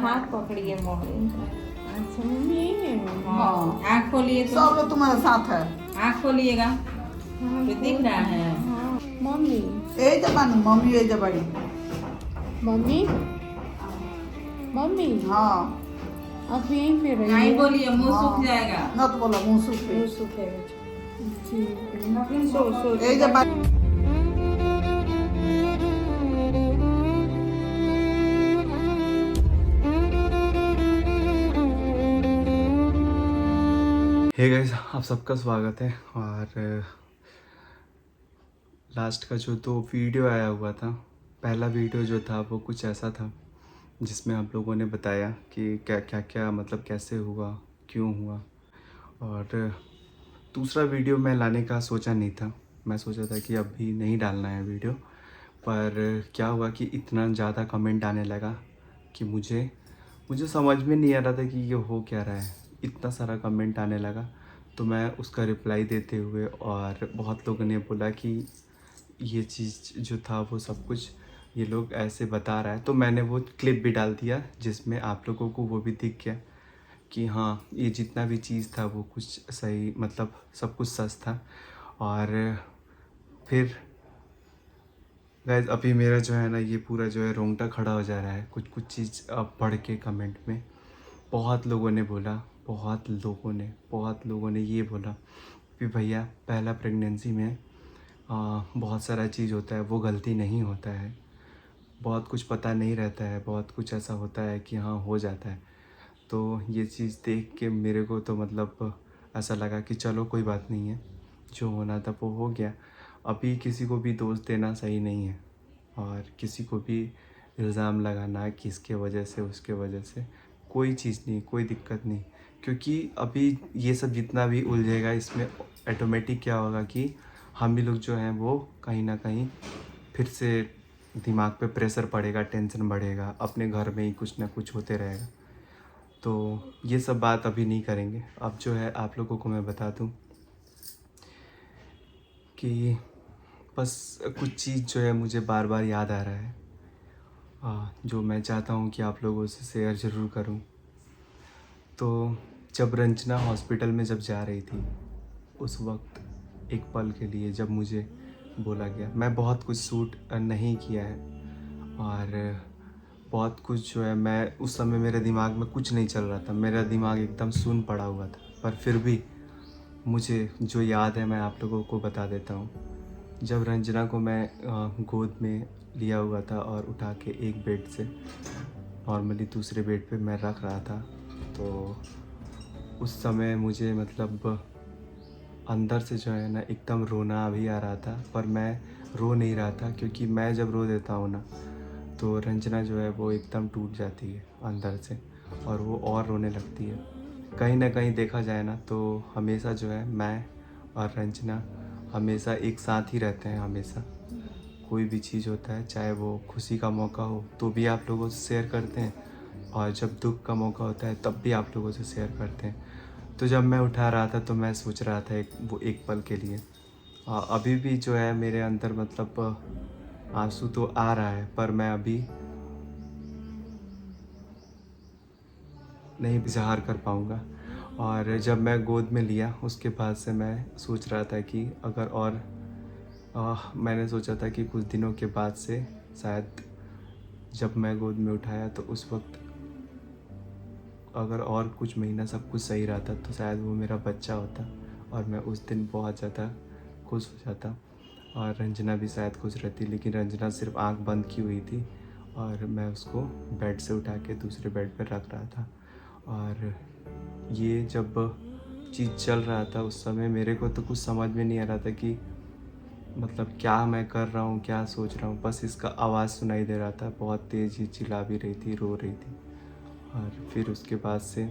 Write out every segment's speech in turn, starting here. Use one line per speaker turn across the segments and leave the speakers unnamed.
हाथ पकड़िए मम्मी। अच्छा मम्मी यही है मम्मी।
हाँ।
आँख खोलिए तो।
सब लोग तुम्हारे साथ है।
आँख खोलिएगा
हाँ,
तो दिख रहा है।
हाँ। मम्मी ए जबानी मम्मी ए जबानी
मम्मी मम्मी
हाँ
आप यहीं पे रहिए।
नहीं बोलिए, मुंह
हाँ।
सूख जाएगा।
मत बोलो मुंह सूख
मुंह
गई।
सूखेगा। ठीक सो
ए जबानी
हे गाइस, आप सबका स्वागत है। और लास्ट का जो 2 वीडियो आया हुआ था, पहला वीडियो जो था वो कुछ ऐसा था जिसमें आप लोगों ने बताया कि क्या क्या क्या मतलब कैसे हुआ, क्यों हुआ। और दूसरा वीडियो मैं लाने का सोचा नहीं था। मैं सोचा था कि अभी नहीं डालना है वीडियो। पर क्या हुआ कि इतना ज़्यादा कमेंट आने लगा कि मुझे समझ में नहीं आ रहा था कि ये हो क्या रहा है। इतना सारा कमेंट आने लगा तो मैं उसका रिप्लाई देते हुए, और बहुत लोगों ने बोला कि ये चीज़ जो था वो सब कुछ ये लोग ऐसे बता रहा है, तो मैंने वो क्लिप भी डाल दिया जिसमें आप लोगों को वो भी दिख गया कि हाँ, ये जितना भी चीज़ था वो कुछ सही, मतलब सब कुछ सच था। और फिर गाइस अभी मेरा जो है ना, ये पूरा जो है रोंगटा खड़ा हो जा रहा है कुछ कुछ चीज़ अब पढ़ के कमेंट में। बहुत लोगों ने बोला, बहुत लोगों ने ये बोला कि भैया पहला प्रेगनेंसी में बहुत सारा चीज़ होता है, वो गलती नहीं होता है, बहुत कुछ पता नहीं रहता है, बहुत कुछ ऐसा होता है कि हाँ हो जाता है। तो ये चीज़ देख के मेरे को तो मतलब ऐसा लगा कि चलो कोई बात नहीं है, जो होना था वो हो गया। अभी किसी को भी दोष देना सही नहीं है, और किसी को भी इल्ज़ाम लगाना कि इसके वजह से उसके वजह से, कोई चीज़ नहीं, कोई दिक्कत नहीं। क्योंकि अभी ये सब जितना भी उलझेगा इसमें ऑटोमेटिक क्या होगा कि हम भी लोग जो हैं वो कहीं ना कहीं फिर से दिमाग पे प्रेशर पड़ेगा, टेंशन बढ़ेगा, अपने घर में ही कुछ ना कुछ होते रहेगा। तो ये सब बात अभी नहीं करेंगे। अब जो है आप लोगों को मैं बता दूं कि बस कुछ चीज़ जो है मुझे बार बार याद आ रहा है, जो मैं चाहता हूँ कि आप लोगों से शेयर ज़रूर करूँ। तो जब रंजना हॉस्पिटल में जब जा रही थी, उस वक्त एक पल के लिए जब मुझे बोला गया, मैं बहुत कुछ शूट नहीं किया है, और बहुत कुछ जो है मैं उस समय मेरे दिमाग में कुछ नहीं चल रहा था, मेरा दिमाग एकदम सुन्न पड़ा हुआ था। पर फिर भी मुझे जो याद है मैं आप लोगों को बता देता हूँ। जब रंजना को मैं गोद में लिया हुआ था और उठा के एक बेड से नॉर्मली दूसरे बेड पे मैं रख रहा था, तो उस समय मुझे मतलब अंदर से जो है ना एकदम रोना भी आ रहा था। पर मैं रो नहीं रहा था, क्योंकि मैं जब रो देता हूँ ना तो रंजना जो है वो एकदम टूट जाती है अंदर से, और वो और रोने लगती है। कहीं ना कहीं देखा जाए ना तो हमेशा जो है मैं और रंजना हमेशा एक साथ ही रहते हैं। हमेशा कोई भी चीज़ होता है, चाहे वो खुशी का मौका हो तो भी आप लोगों से शेयर करते हैं, और जब दुख का मौका होता है तब भी आप लोगों से शेयर करते हैं। तो जब मैं उठा रहा था तो मैं सोच रहा था वो एक पल के लिए। अभी भी जो है मेरे अंदर मतलब आंसू तो आ रहा है, पर मैं अभी नहीं इजहार कर पाऊँगा। और जब मैं गोद में लिया उसके बाद से मैं सोच रहा था कि अगर और मैंने सोचा था कि कुछ दिनों के बाद से शायद जब मैं गोद में उठाया तो उस वक्त अगर और कुछ महीना सब कुछ सही रहता तो शायद वो मेरा बच्चा होता, और मैं उस दिन बहुत ज़्यादा खुश हो जाता, और रंजना भी शायद खुश रहती। लेकिन रंजना सिर्फ आंख बंद की हुई थी, और मैं उसको बेड से उठा के दूसरे बेड पर रख रहा था। और ये जब चीज़ चल रहा था उस समय मेरे को तो कुछ समझ में नहीं आ रहा था कि मतलब क्या मैं कर रहा हूँ, क्या सोच रहा हूँ। बस इसका आवाज़ सुनाई दे रहा था, बहुत तेज़ ही चिल्ला भी रही थी, रो रही थी। और फिर उसके बाद से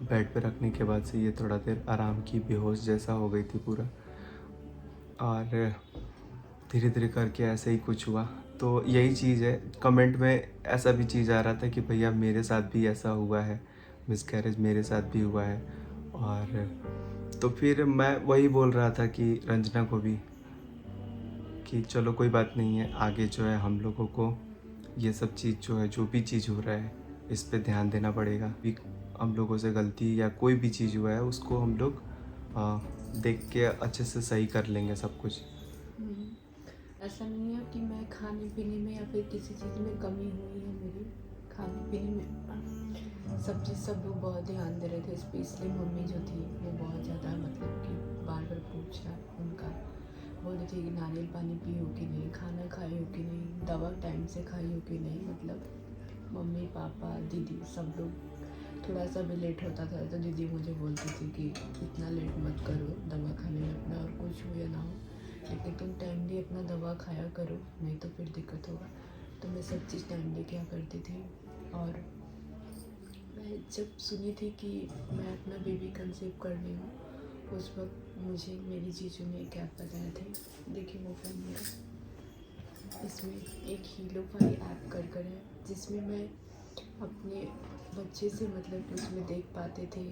बेड पे रखने के बाद से ये थोड़ा देर आराम की, बेहोश जैसा हो गई थी पूरा। और धीरे धीरे करके ऐसे ही कुछ हुआ। तो यही चीज़ है, कमेंट में ऐसा भी चीज़ आ रहा था कि भैया मेरे साथ भी ऐसा हुआ है, मिसकैरेज मेरे साथ भी हुआ है। और तो फिर मैं वही बोल रहा था कि रंजना को भी कि चलो कोई बात नहीं है, आगे जो है हम लोगों को ये सब चीज़ जो है, जो भी चीज़ हो रहा है, इस पे ध्यान देना पड़ेगा। भी हम लोगों से गलती या कोई भी चीज़ हुआ है उसको हम लोग देख के अच्छे से सही कर लेंगे सब कुछ।
ऐसा नहीं है कि मैं खाने पीने में या फिर किसी चीज़ में कमी हुई है मेरी। खाने पीने में सब चीज़ सब लोग बहुत ध्यान दे रहे थे, स्पेशली मम्मी जो थी वो बहुत ज़्यादा मतलब कि बार बार पूछना उनका, बोल रही थी कि नारियल पानी पी हो कि नहीं, खाना खाई हो कि नहीं, दवा टाइम से खाई हो कि नहीं। मतलब मम्मी पापा दीदी सब लोग, थोड़ा सा भी लेट होता था तो दीदी मुझे बोलती थी कि इतना लेट मत करो दवा खाने में अपना, और कुछ हो या ना हो लेकिन तुम टाइमली अपना दवा खाया करो, नहीं तो फिर दिक्कत होगा। तो मैं सब चीज़ टाइमली क्या करती थी। और मैं जब सुनी थी कि मैं अपना बेबी कंसीव कर रही हूँ, उस वक्त मुझे मेरी जीजू ने एक ऐप बताए थे, देखिए वो फ़ोन मेरा, इसमें एक हीलोफाई ऐप कर है जिसमें मैं अपने बच्चे से मतलब कि उसमें देख पाते थे,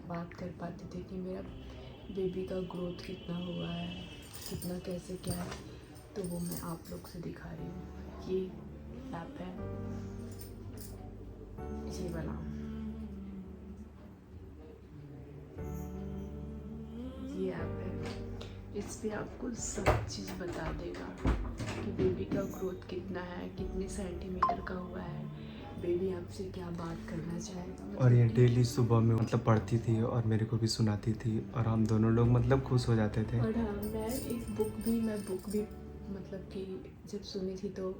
बात कर पाते थे कि मेरा बेबी का ग्रोथ कितना हुआ है, कितना कैसे क्या है। तो वो मैं आप लोग से दिखा रही हूँ। ये ऐप है, ये वाला, ये ऐप है, इस पे आपको सब चीज़ बता देगा कि बेबी का ग्रोथ कितना है, कितने सेंटीमीटर का हुआ है, बेबी आपसे क्या बात करना चाहेगा।
और ये डेली सुबह में मतलब पढ़ती थी और मेरे को भी सुनाती थी और हम दोनों लोग मतलब खुश हो जाते थे।
और हाँ, मैं एक बुक भी मतलब कि जब सुनी थी तो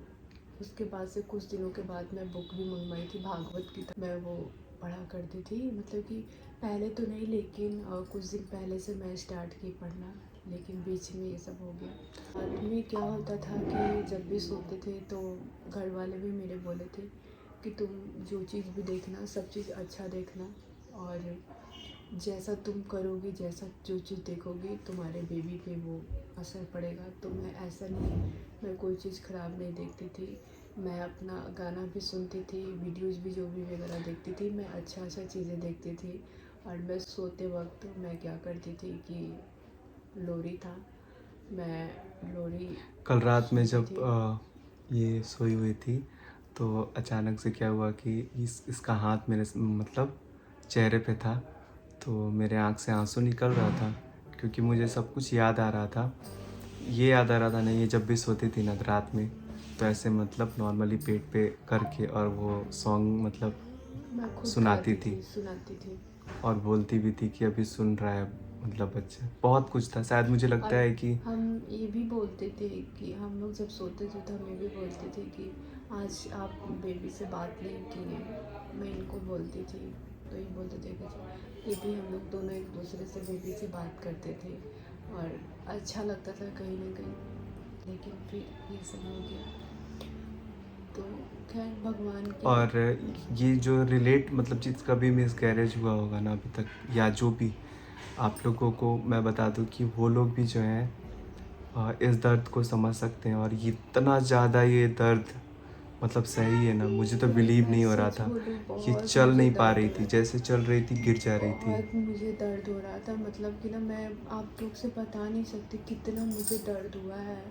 उसके बाद से कुछ दिनों के बाद मैं बुक भी मंगवाई थी, भागवत गीता, मैं वो पढ़ा करती थी। मतलब कि पहले तो नहीं, लेकिन कुछ दिन पहले से मैं स्टार्ट की पढ़ना, लेकिन बीच में ये सब हो गया। बाद में क्या होता था कि जब भी सोते थे तो घर वाले भी मेरे बोले थे कि तुम जो चीज़ भी देखना सब चीज़ अच्छा देखना, और जैसा तुम करोगी, जैसा जो चीज़ देखोगी तुम्हारे बेबी पे वो असर पड़ेगा। तो मैं ऐसा नहीं, मैं कोई चीज़ ख़राब नहीं देखती थी, मैं अपना गाना भी सुनती थी, वीडियोज़ भी जो भी वगैरह देखती थी, मैं अच्छा चीज़ें देखती थी। और मैं सोते वक्त मैं क्या करती थी कि लोरी था, मैं लोरी
कल रात में
सुनती
जब ये सोई हुई थी तो अचानक से क्या हुआ कि इसका हाथ मेरे मतलब चेहरे पे था, तो मेरे आँख से आंसू निकल रहा था क्योंकि मुझे सब कुछ याद आ रहा था। ये याद आ रहा था ना, ये जब भी सोती थी ना रात में तो ऐसे मतलब नॉर्मली पेट पे करके और वो सॉन्ग मतलब
मैं खुद
सुनाती
गाती
थी
सुनाती थी।
और बोलती भी थी कि अभी सुन रहा है मतलब बच्चा। बहुत कुछ था, शायद मुझे लगता
और
है कि
हम ये भी बोलते थे कि हम लोग जब सोते थे तो हम ये भी बोलते थे कि आज आप बेबी से बात नहीं किए, मैं इनको बोलती थी तो ये बोलते थे कि ये भी हम लोग दोनों एक दूसरे से बेबी से बात करते थे और अच्छा लगता था कहीं ना कहीं। लेकिन फिर ये सब हो गया, तो खैर भगवान की।
और ये जो रिलेट मतलब जिसका भी मिसकैरेज हुआ होगा ना अभी तक, या जो भी आप लोगों को मैं बता दूं कि वो लोग भी जो हैं इस दर्द को समझ सकते हैं। और ये इतना ज़्यादा ये दर्द मतलब सही है ना, मुझे तो बिलीव
मैं
नहीं हो रहा
सच
था
बोलूं,
कि
बहुत
चल
मुझे
नहीं पा
दर्द
रही
हो
थी,
रहा
जैसे चल रही थी गिर जा रही थी।
बहुत मुझे दर्द हो रहा था, मतलब कि ना मैं आप लोग से बता नहीं सकती कितना मुझे दर्द हुआ है।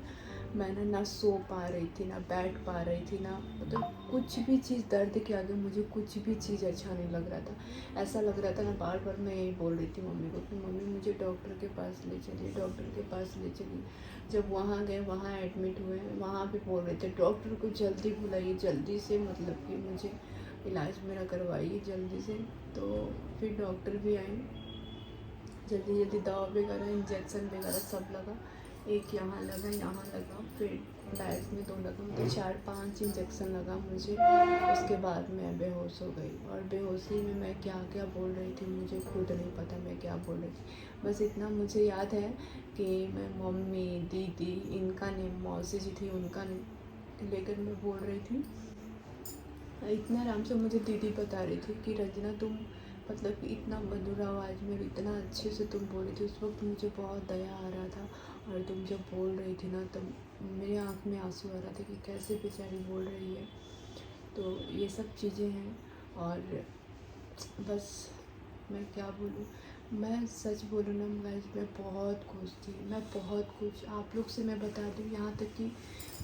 मैं ना सो पा रही थी, ना बैठ पा रही थी, ना मतलब कुछ भी चीज़, दर्द के आगे मुझे कुछ भी चीज़ अच्छा नहीं लग रहा था। ऐसा लग रहा था ना, बार बार मैं यही बोल रही थी मम्मी को कि मम्मी मुझे डॉक्टर के पास ले चलिए, डॉक्टर के पास ले चलिए। जब वहाँ गए, वहाँ एडमिट हुए, वहाँ भी बोल रहे थे डॉक्टर को जल्दी बुलाइए, जल्दी से मतलब कि मुझे इलाज मेरा करवाइए जल्दी से। तो फिर डॉक्टर भी आए, जल्दी जल्दी दवा वगैरह, इंजेक्शन वगैरह सब लगा, एक यहाँ लगा, यहाँ लगा, फिर बैक में 2 लगा, मतलब 4-5 इंजेक्शन लगा मुझे। उसके बाद मैं बेहोश हो गई, और बेहोशी में मैं क्या क्या बोल रही थी मुझे खुद नहीं पता मैं क्या बोल रही थी। बस इतना मुझे याद है कि मैं मम्मी, दीदी, इनका नहीं, मौसी जी थी उनका नहीं लेकर मैं बोल रही थी। इतना आराम से मुझे दीदी बता रही थी कि रजना तुम मतलब कि इतना मधुर आवाज़ में इतना अच्छे से तुम बोल रही थी। उस वक्त मुझे बहुत दया आ रहा था, और तुम जब बोल रही थी ना तब मेरे आँख में आंसू आ रहा था कि कैसे बेचारी बोल रही है। तो ये सब चीज़ें हैं, और बस मैं क्या बोलूँ, मैं सच बोलूँ ना गाइस, मैं बहुत खुश थी, मैं बहुत खुश। आप लोग से मैं बता दूँ, यहाँ तक कि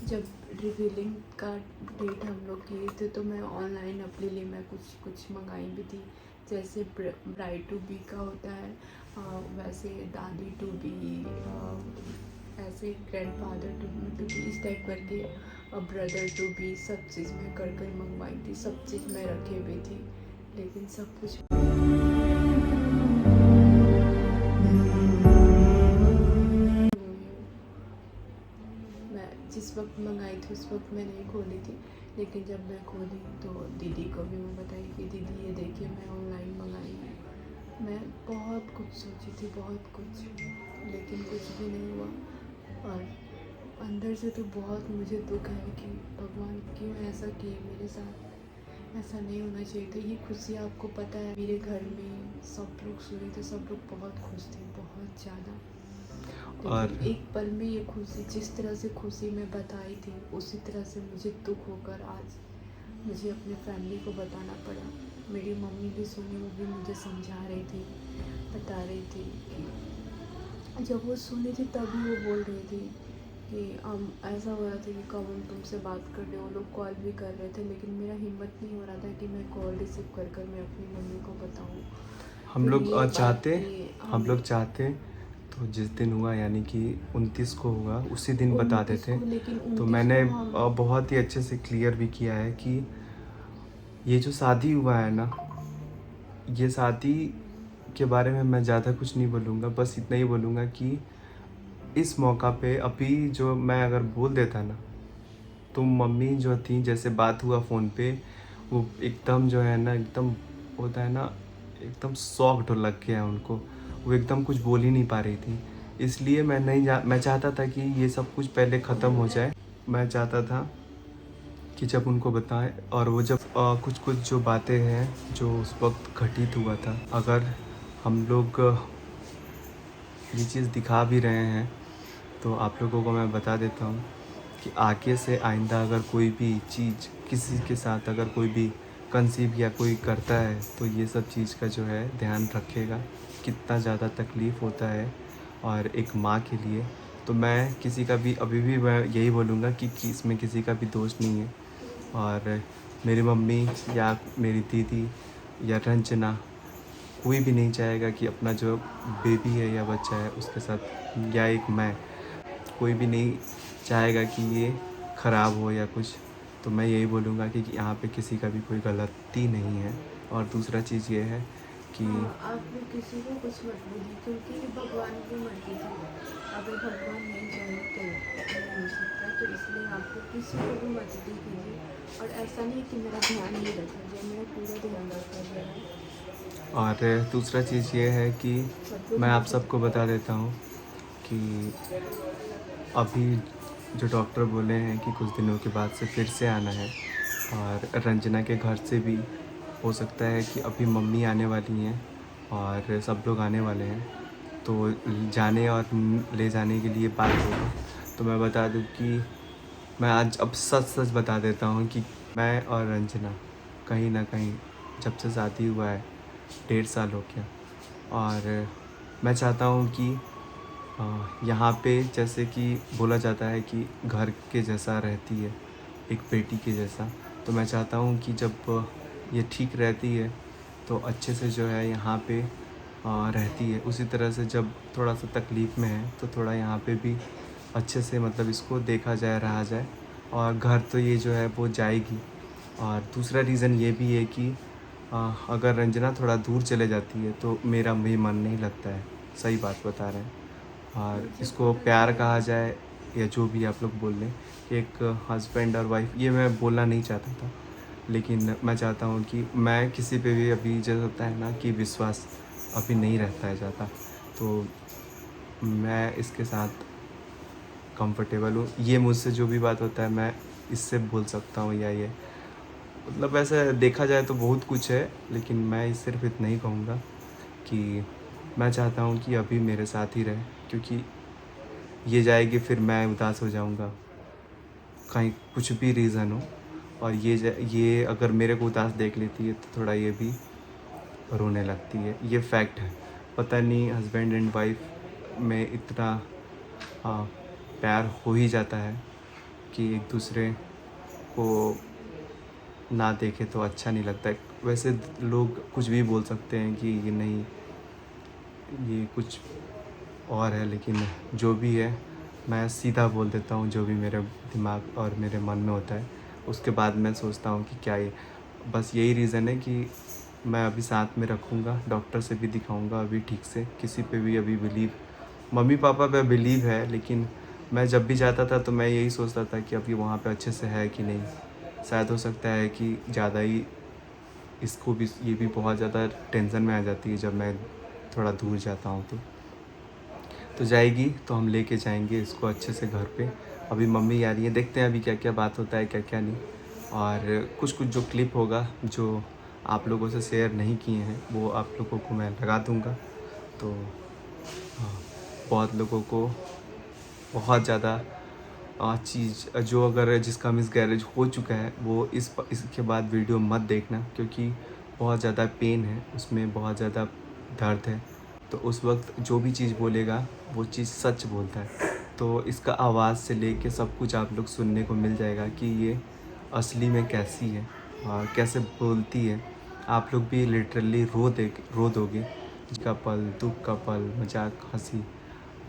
जब रिवीलिंग का डेट हम लोग किए थे तो मैं ऑनलाइन अपने लिए मैं कुछ मंगाई भी थी। जैसे ब्राइड टू बी का होता है, वैसे दादी टू बी, ऐसे ग्रैंडफादर टू बी, इस टाइप करके ब्रदर टू बी, सब चीज़ मैं कर मंगवाई थी, सब चीज़ मैं रखे हुई थी। लेकिन सब कुछ मैं जिस वक्त मंगाई थी उस वक्त मैं नहीं खोली थी, लेकिन जब मैं खोली तो दीदी को भी मैं बताई कि दीदी ये देखिए मैं ऑनलाइन मंगाई हूँ। मैं बहुत कुछ सोची थी, बहुत कुछ, लेकिन कुछ भी नहीं हुआ। और अंदर से तो बहुत मुझे दुख है कि भगवान क्यों ऐसा किए मेरे साथ। ऐसा नहीं होना चाहिए था। ये खुशी आपको पता है, मेरे घर में सब लोग सोए थे, सब लोग बहुत खुश थे, बहुत ज़्यादा।
और
लेकिन एक पल में ये खुशी, जिस तरह से खुशी मैं बताई थी, उसी तरह से मुझे दुख होकर आज मुझे अपने फैमिली को बताना पड़ा। मेरी मम्मी भी सुनी, वो भी मुझे समझा रही थी, बता रही थी कि जब वो सुनी थी तभी वो बोल रही थी कि हम ऐसा हो रहा था कि कब हम तुमसे बात कर रहे, वो लोग कॉल भी कर रहे थे, लेकिन मेरा हिम्मत नहीं हो रहा था कि मैं कॉल रिसीव कर मैं अपनी मम्मी को बताऊँ।
हम
फिर
लोग
ये बात
चाहते
थी,
हम लोग चाहते तो जिस दिन हुआ यानी कि 29 को हुआ उसी दिन बता
29
देते।
को, लेकिन
तो
29
मैंने
को हम
बहुत ही अच्छे से क्लियर भी किया है कि ये जो शादी हुआ है ना, ये शादी के बारे में मैं ज़्यादा कुछ नहीं बोलूँगा, बस इतना ही बोलूँगा कि इस मौका पे अभी जो मैं अगर बोल देता ना, तो मम्मी जो थी, जैसे बात हुआ फ़ोन पे, वो एकदम जो है ना, एकदम होता है ना, एकदम शॉक्ड लग गया उनको। वो एकदम कुछ बोल ही नहीं पा रही थी। इसलिए मैं चाहता था कि ये सब कुछ पहले ख़त्म हो जाए। मैं चाहता था कि जब उनको बताएं, और वो जब कुछ कुछ जो बातें हैं जो उस वक्त घटित हुआ था, अगर हम लोग ये चीज़ दिखा भी रहे हैं तो आप लोगों को मैं बता देता हूँ कि आगे से आइंदा अगर कोई भी चीज़ किसी के साथ अगर कोई भी कंसीव या कोई करता है तो ये सब चीज़ का जो है ध्यान रखेगा, कितना ज़्यादा तकलीफ़ होता है और एक माँ के लिए। तो मैं किसी का भी अभी भी मैं यही बोलूँगा कि इसमें किसी का भी दोष नहीं है। और मेरी मम्मी या मेरी दीदी या रंजना, कोई भी नहीं चाहेगा कि अपना जो बेबी है या बच्चा है उसके साथ, या एक मैं, कोई भी नहीं चाहेगा कि ये ख़राब हो या कुछ। तो मैं यही बोलूँगा कि यहाँ पे किसी का भी कोई गलती नहीं है। और दूसरा चीज़ ये है कि
आप लोग किसी को कुछ मत बोलिए, क्योंकि ये भगवान की मर्जी थी। अगर भगवान नहीं चाहे तो नहीं हो सकता, तो इसलिए आप लोग किसी को भी मत कीजिए। और ऐसा नहीं कि मेरा ध्यान नहीं रखा गया, मेरा पूरा ध्यान रखा गया है।
और दूसरा चीज़ ये है कि
सब लोग
मैं आप
मुझे
सबको बता देता हूँ कि अभी जो डॉक्टर बोले हैं कि कुछ दिनों के बाद से फिर से आना है, और रंजना के घर से भी हो सकता है कि अभी मम्मी आने वाली हैं और सब लोग आने वाले हैं, तो जाने और ले जाने के लिए बात होगी। तो मैं बता दूं कि मैं आज अब सच सच बता देता हूँ कि मैं और रंजना कहीं ना कहीं, जब से शादी हुआ है 1.5 साल हो गया, और मैं चाहता हूँ कि यहाँ पे जैसे कि बोला जाता है कि घर के जैसा रहती है, एक बेटी के जैसा। तो मैं चाहता हूँ कि जब ये ठीक रहती है तो अच्छे से जो है यहाँ पे रहती है, उसी तरह से जब थोड़ा सा तकलीफ़ में है तो थोड़ा यहाँ पे भी अच्छे से मतलब इसको देखा जाए, रहा जाए। और घर तो ये जो है वो जाएगी। और दूसरा रीज़न ये भी है कि अगर रंजना थोड़ा दूर चले जाती है तो मेरा भी मन नहीं लगता है, सही बात बता रहे हैं। और इसको प्यार कहा जाए या जो भी आप लोग बोल लें, एक हस्बैंड और वाइफ, ये मैं बोलना नहीं चाहता था, लेकिन मैं चाहता हूँ कि मैं किसी पे भी अभी जो होता है ना कि विश्वास अभी नहीं रहता है ज़्यादा, तो मैं इसके साथ कंफर्टेबल हूँ। ये मुझसे जो भी बात होता है मैं इससे बोल सकता हूँ, या ये मतलब ऐसे देखा जाए तो बहुत कुछ है, लेकिन मैं सिर्फ इतना ही कहूँगा कि मैं चाहता हूँ कि अभी मेरे साथ ही रहे, क्योंकि ये जाएगी फिर मैं उदास हो जाऊँगा, कहीं कुछ भी रीज़न हो। और ये अगर मेरे को उदास देख लेती है तो थोड़ा ये भी रोने लगती है, ये फैक्ट है। पता नहीं हस्बैंड एंड वाइफ में इतना प्यार हो ही जाता है कि एक दूसरे को ना देखे तो अच्छा नहीं लगता है। वैसे लोग कुछ भी बोल सकते हैं कि ये नहीं, ये कुछ और है, लेकिन जो भी है मैं सीधा बोल देता हूँ जो भी मेरे दिमाग और मेरे मन में होता है। उसके बाद मैं सोचता हूँ कि क्या ये, बस यही रीज़न है कि मैं अभी साथ में रखूँगा, डॉक्टर से भी दिखाऊँगा अभी ठीक से। किसी पे भी अभी बिलीव, मम्मी पापा पे बिलीव है, लेकिन मैं जब भी जाता था तो मैं यही सोचता था कि अभी वहाँ पे अच्छे से है कि नहीं। शायद हो सकता है कि ज़्यादा ही इसको भी, ये भी बहुत ज़्यादा टेंशन में आ जाती है जब मैं थोड़ा दूर जाता हूँ। तो जाएगी तो हम लेके जाएंगे इसको अच्छे से घर पे। अभी मम्मी आ रही है, देखते हैं अभी क्या क्या बात होता है, क्या क्या नहीं। और कुछ कुछ जो क्लिप होगा जो आप लोगों से शेयर नहीं किए हैं वो आप लोगों को मैं लगा दूँगा। तो हाँ, बहुत लोगों को बहुत ज़्यादा चीज़ जो अगर जिसका मिसकैरेज हो चुका है वो इसके बाद वीडियो मत देखना, क्योंकि बहुत ज़्यादा पेन है उसमें, बहुत ज़्यादा दर्द है। तो उस वक्त जो भी चीज़ बोलेगा वो चीज़ सच बोलता है। तो इसका आवाज़ से लेके सब कुछ आप लोग सुनने को मिल जाएगा कि ये असली में कैसी है और कैसे बोलती है। आप लोग भी लिटरली रो दोगे। का पल, दुख का पल, मजाक हंसी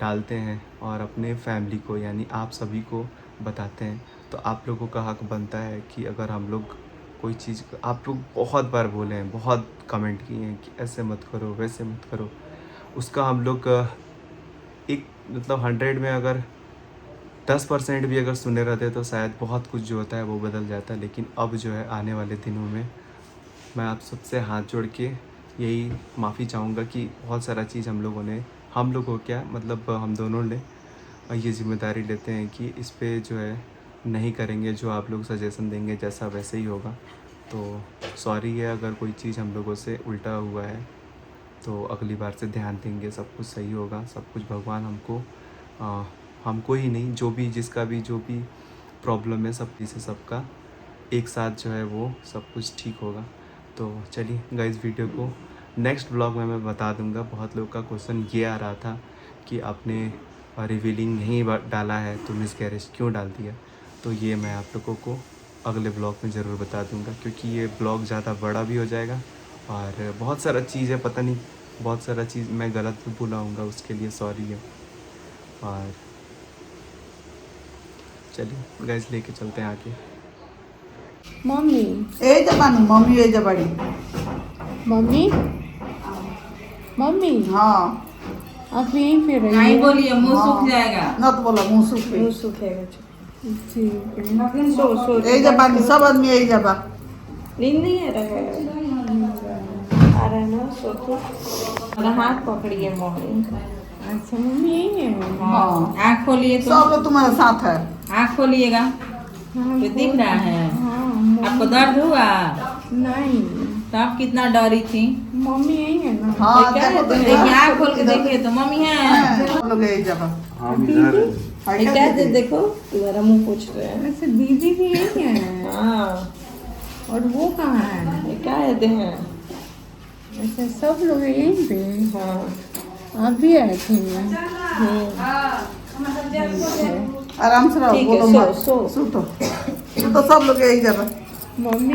डालते हैं और अपने फैमिली को यानी आप सभी को बताते हैं। तो आप लोगों का हक बनता है कि अगर हम लोग कोई चीज़, आप लोग बहुत बार बोले हैं, बहुत कमेंट किए हैं कि ऐसे मत करो, वैसे मत करो, उसका हम लोग एक मतलब 100 में अगर 10% भी अगर सुने रहते तो शायद बहुत कुछ जो होता है वो बदल जाता है। लेकिन अब जो है आने वाले दिनों में मैं आप सबसे हाथ जोड़ के यही माफ़ी चाहूँगा कि बहुत सारा चीज़ हम लोगों क्या मतलब हम दोनों ने ये ज़िम्मेदारी लेते हैं कि इस पे जो है नहीं करेंगे, जो आप लोग सजेशन देंगे जैसा वैसे ही होगा। तो सॉरी है अगर कोई चीज़ हम लोगों से उल्टा हुआ है, तो अगली बार से ध्यान देंगे, सब कुछ सही होगा। सब कुछ भगवान हमको ही नहीं, जो भी जिसका भी जो भी प्रॉब्लम है सब चीज़ें सबका एक साथ जो है वो सब कुछ ठीक होगा। तो चलिए गाइस, वीडियो को नेक्स्ट ब्लॉग में मैं बता दूंगा। बहुत लोग का क्वेश्चन ये आ रहा था कि आपने रिवीलिंग नहीं डाला है तो मिसकैरेज क्यों डाल दिया। तो ये मैं आप लोगों को अगले ब्लॉग में ज़रूर बता दूंगा, क्योंकि ये ब्लॉग ज़्यादा बड़ा भी हो जाएगा और बहुत सारा चीज़ है, पता नहीं बहुत सारा चीज़ मैं गलत भी बुलाऊँगा, उसके लिए सॉरी है। और चलिए गाइस लेके चलते हैं आगे।
मम्मी
ए जबानी मम्मी ए जबाड़ी।
मम्मी मम्मी
हाँ
आप यहीं पे
नहीं
रहिए।
बोलिए, मुंह सूख जाएगा।
नत बोला मुँह सूख
मुंह
पे।
सूखेगा। ठीक है। सो
ए जबानी सब आदमी ए जबा।
नींद नहीं आ रहा है ना, सो तो
मेरा हाथ पकड़िए मम्मी।
अच्छा मम्मी यही है।
हाँ
आँख खोलिए तो,
सब लोग तुम्हारे साथ है।
आँख खोलिएगा
हाँ,
तो दिख रहा है।
हाँ
आपको दर्द हुआ
नहीं,
तो आप कितना डरी थी?
मम्मी यही है ना।
हाँ
क्या है?
देखो तो
देखिए आँख खोल के देखिए तो मम्मी है।
सब लोग ए जबा।
हम इधर
ये क्या है? देखो तुम्हारा मुंह पूछ रहे हैं।
वैसे दीदी भी यही है
हाँ,
और वो कहाँ है?
ये क्या कहते हैं?
ऐसे सब लोग यहीं पे।
हाँ
आप भी आए थे।
आराम से रहो,
ठीक है,
बोलो
सो,
मत।
सो।
सूतो तो सब लोग ए जबा।
मम्मी